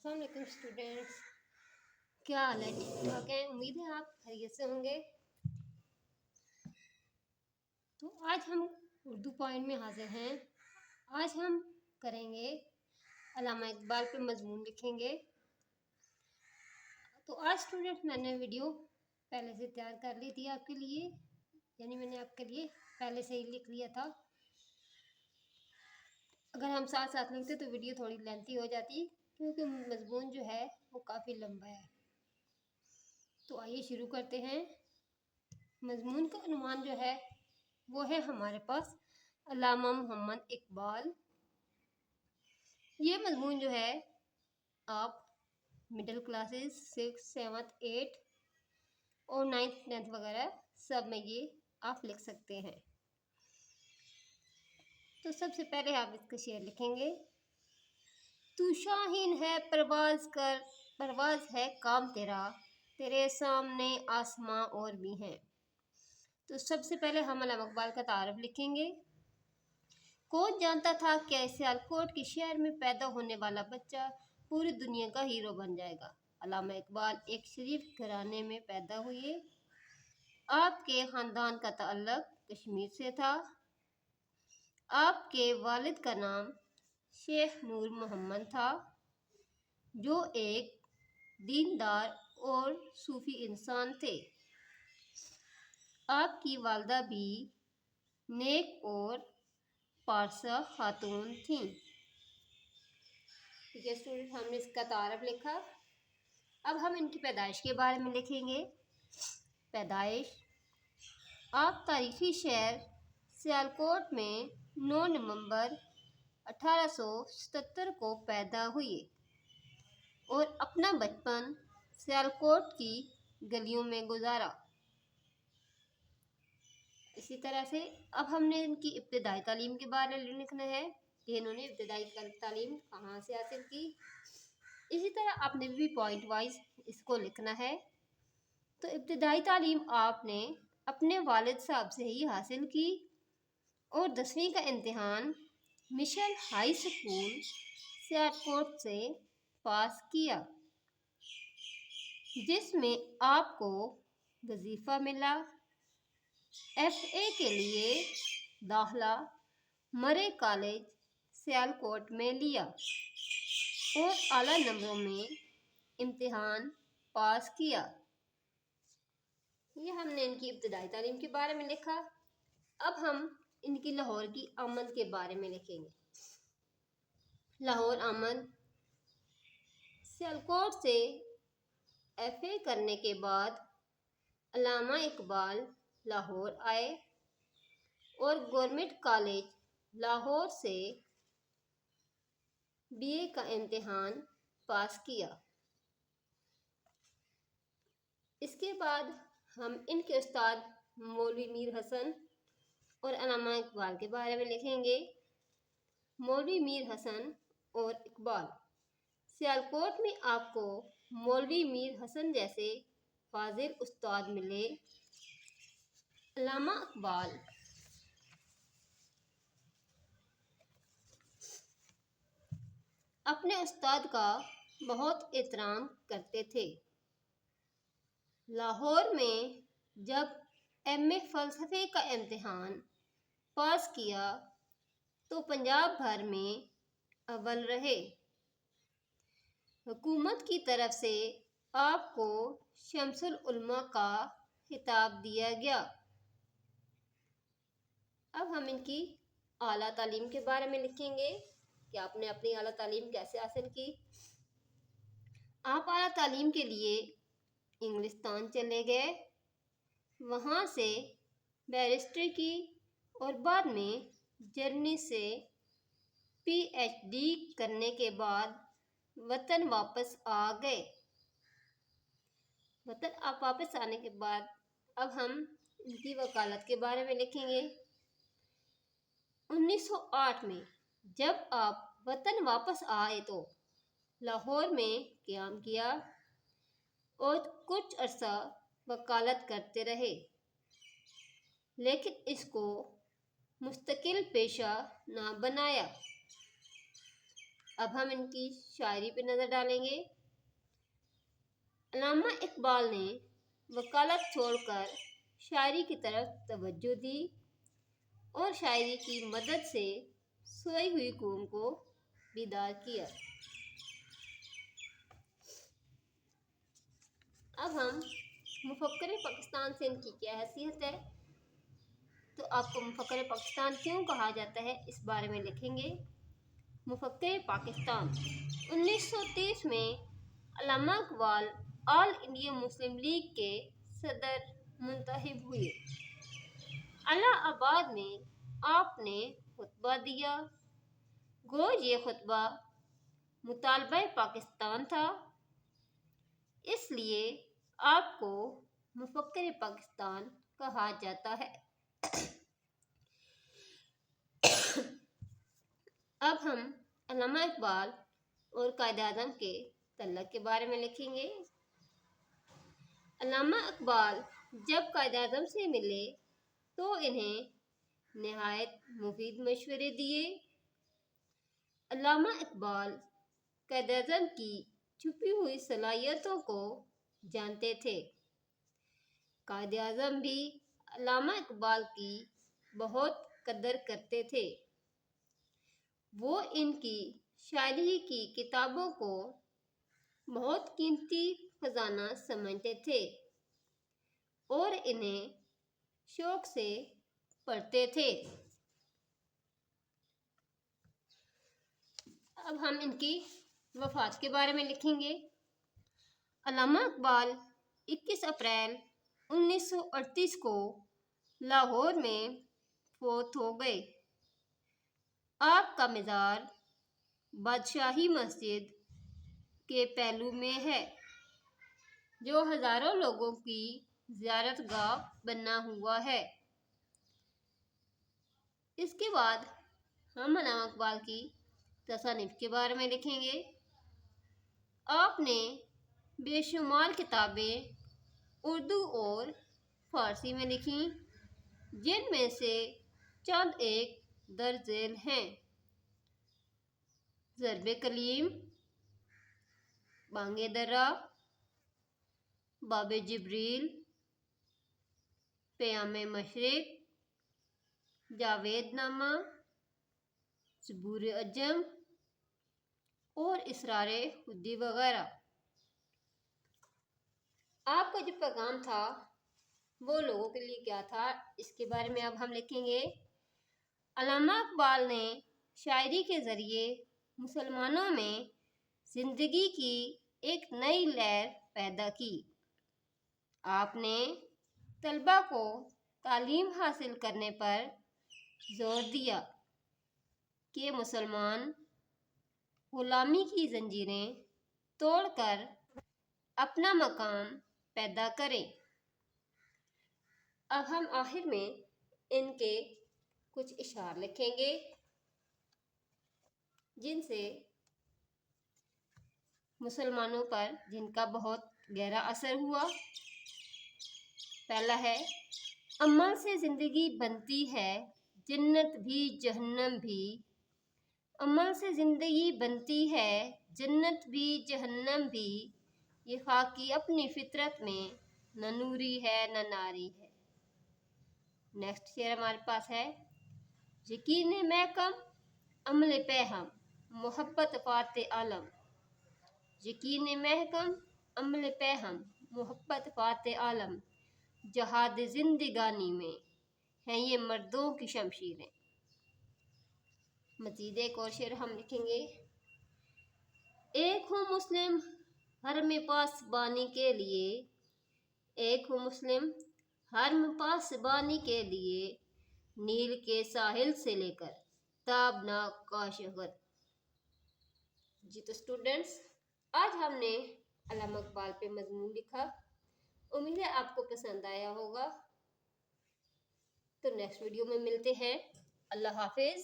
السلام علیکم اسٹوڈینٹس، کیا حال ہے؟ ٹھیک ٹھاک ہیں؟ امید ہے آپ خیریت سے ہوں گے۔ تو آج ہم اردو پوائنٹ میں حاضر ہیں۔ آج ہم کریں گے علامہ اقبال پہ مضمون لکھیں گے۔ تو آج اسٹوڈینٹس میں نے ویڈیو پہلے سے تیار کر لی تھی آپ کے لیے، یعنی میں نے آپ کے لیے پہلے سے ہی لکھ لیا تھا۔ اگر ہم ساتھ ساتھ لکھتے تو ویڈیو تھوڑی لینتھی ہو جاتی، کیونکہ مضمون جو ہے وہ کافی لمبا ہے۔ تو آئیے شروع کرتے ہیں۔ مضمون کا عنوان جو ہے وہ ہے ہمارے پاس علامہ محمد اقبال۔ یہ مضمون جو ہے آپ middle classes 6th 7th 8th اور 9th 10th وغیرہ سب میں یہ آپ لکھ سکتے ہیں۔ تو سب سے پہلے آپ اس کا شعر لکھیں گے۔ تو شاہین ہے پرواز کر، پرواز ہے کام تیرا، تیرے سامنے آسماں اور بھی ہیں۔ تو سب سے پہلے ہم علامہ اقبال کا تعارف لکھیں گے۔ کون جانتا تھا کہ سیالکوٹ کے شہر میں پیدا ہونے والا بچہ پوری دنیا کا ہیرو بن جائے گا۔ علامہ اقبال ایک شریف گھرانے میں پیدا ہوئے۔ آپ کے خاندان کا تعلق کشمیر سے تھا۔ آپ کے والد کا نام شیخ نور محمد تھا، جو ایک دیندار اور صوفی انسان تھے۔ آپ کی والدہ بھی نیک اور پارسا خاتون تھیں۔ ٹھیک ہے اسٹوڈنٹ، ہم نے اس کا تعارف لکھا۔ اب ہم ان کی پیدائش کے بارے میں لکھیں گے۔ پیدائش: آپ تاریخی شہر سیالکوٹ میں 9 نومبر 1877 کو پیدا ہوئے اور اپنا بچپن سیالکوٹ کی گلیوں میں گزارا۔ اسی طرح سے اب ہم نے ان کی ابتدائی تعلیم کے بارے میں لکھنا ہے کہ انہوں نے ابتدائی تعلیم کہاں سے حاصل کی۔ اسی طرح آپ نے بھی پوائنٹ وائز اس کو لکھنا ہے۔ تو ابتدائی تعلیم آپ نے اپنے والد صاحب سے ہی حاصل کی اور 10ویں کا امتحان مشن ہائی اسکول سیالکوٹ سے پاس کیا، جس میں آپ کو وظیفہ ملا۔ FA کے لیے داخلہ مرے کالج سیالکوٹ میں لیا اور اعلیٰ نمبروں میں امتحان پاس کیا۔ یہ ہم نے ان کی ابتدائی تعلیم کے بارے میں لکھا۔ اب ہم ان کی لاہور کی آمد کے بارے میں لکھیں گے۔ لاہور آمد: سیالکوٹ سے FA کرنے کے بعد علامہ اقبال لاہور آئے اور گورنمنٹ کالج لاہور سے BA کا امتحان پاس کیا۔ اس کے بعد ہم ان کے استاد مولوی میر حسن اور علامہ اقبال کے بارے میں لکھیں گے۔ مولوی میر حسن اور اقبال: سیالکوٹ میں آپ کو مولوی میر حسن جیسے فاضل استاد ملے۔ علامہ اقبال اپنے استاد کا بہت احترام کرتے تھے۔ لاہور میں جب MA فلسفے کا امتحان پاس کیا تو پنجاب بھر میں اول رہے۔ حکومت کی طرف سے آپ کو شمس العلماء کا خطاب دیا گیا۔ اب ہم ان کی اعلیٰ تعلیم کے بارے میں لکھیں گے کہ آپ نے اپنی اعلیٰ تعلیم کیسے حاصل کی۔ آپ اعلیٰ تعلیم کے لیے انگلستان چلے گئے، وہاں سے بیرسٹری کی اور بعد میں جرمنی سے PhD کرنے کے بعد وطن واپس آ گئے۔ وطن آپ واپس آنے کے بعد اب ہم ان کی وکالت کے بارے میں لکھیں گے۔ 1908 میں جب آپ وطن واپس آئے تو لاہور میں قیام کیا اور کچھ عرصہ وکالت کرتے رہے، لیکن اس کو مستقل پیشہ نہ بنایا۔ اب ہم ان کی شاعری پہ نظر ڈالیں گے۔ علامہ اقبال نے وکالت چھوڑ کر شاعری کی طرف توجہ دی اور شاعری کی مدد سے سوئی ہوئی قوم کو بیدار کیا۔ اب ہم مفکر پاکستان سے ان کی کیا حیثیت ہے، تو آپ کو مفکر پاکستان کیوں کہا جاتا ہے اس بارے میں لکھیں گے۔ مفکر پاکستان 1930 میں علامہ اقبال آل انڈیا مسلم لیگ کے صدر منتخب ہوئے۔ الہ آباد میں آپ نے خطبہ دیا، گو یہ خطبہ مطالبہ پاکستان تھا، اس لیے آپ کو مفکر پاکستان کہا جاتا ہے۔ اب ہم علامہ اقبال اور قائد اعظم کے تعلق کے بارے میں لکھیں گے۔ علامہ اقبال جب قائد اعظم سے ملے تو انہیں نہایت مفید مشورے دیے۔ علامہ اقبال قائد اعظم کی چھپی ہوئی صلاحیتوں کو جانتے تھے۔ قائد اعظم بھی علامہ اقبال کی بہت قدر کرتے تھے۔ وہ ان کی شاعری کی کتابوں کو بہت قیمتی خزانہ سمجھتے تھے اور انہیں شوق سے پڑھتے تھے۔ اب ہم ان کی وفات کے بارے میں لکھیں گے۔ علامہ اقبال 21 اپریل 1938 کو لاہور میں فوت ہو گئے۔ آپ کا مزار بادشاہی مسجد کے پہلو میں ہے، جو ہزاروں لوگوں کی زیارت گاہ بنا ہوا ہے۔ اس کے بعد ہم علامہ اقبال کی تصانیف کے بارے میں لکھیں گے۔ آپ نے بے شمار کتابیں اردو اور فارسی میں لکھیں، جن میں سے چند ایک درج ذیل ہیں: ضرب کلیم، بانگ درا، باب جبریل، پیام مشرق، جاوید نامہ، زبور عجم اور اسرار خودی وغیرہ۔ آپ کا جو پیغام تھا وہ لوگوں کے لیے کیا تھا، اس کے بارے میں اب ہم لکھیں گے۔ علامہ اقبال نے شاعری کے ذریعے مسلمانوں میں زندگی کی ایک نئی لہر پیدا کی۔ آپ نے طلباء کو تعلیم حاصل کرنے پر زور دیا کہ مسلمان غلامی کی زنجیریں توڑ کر اپنا مقام پیدا کریں۔ اب ہم آخر میں ان کے کچھ اشعار لکھیں گے جن سے مسلمانوں پر جن کا بہت گہرا اثر ہوا۔ پہلا ہے: عمل سے زندگی بنتی ہے جنت بھی جہنم بھی، عمل سے زندگی بنتی ہے جنت بھی جہنم بھی، یہ خاکی اپنی فطرت میں نہ نوری ہے نہ ناری ہے۔ نیکسٹ شعر ہمارے پاس ہے: یقین محکم عمل پہ ہم محبت فات عالم، یقین محکم عمل پہ ہم محبت فات عالم، جہاد زندگانی میں ہیں یہ مردوں کی شمشیریں۔ مزید ایک اور شعر ہم لکھیں گے: ایک ہوں مسلم حرم پاسبانی کے لیے، ایک ہوں مسلم حرم پاسبانی کے لیے، نیل کے ساحل سے لے کر تابناک کاشغر۔ جی تو اسٹوڈنٹس، آج ہم نے علامہ اقبال پہ مضمون لکھا، امید ہے آپ کو پسند آیا ہوگا۔ تو نیکسٹ ویڈیو میں ملتے ہیں۔ اللہ حافظ۔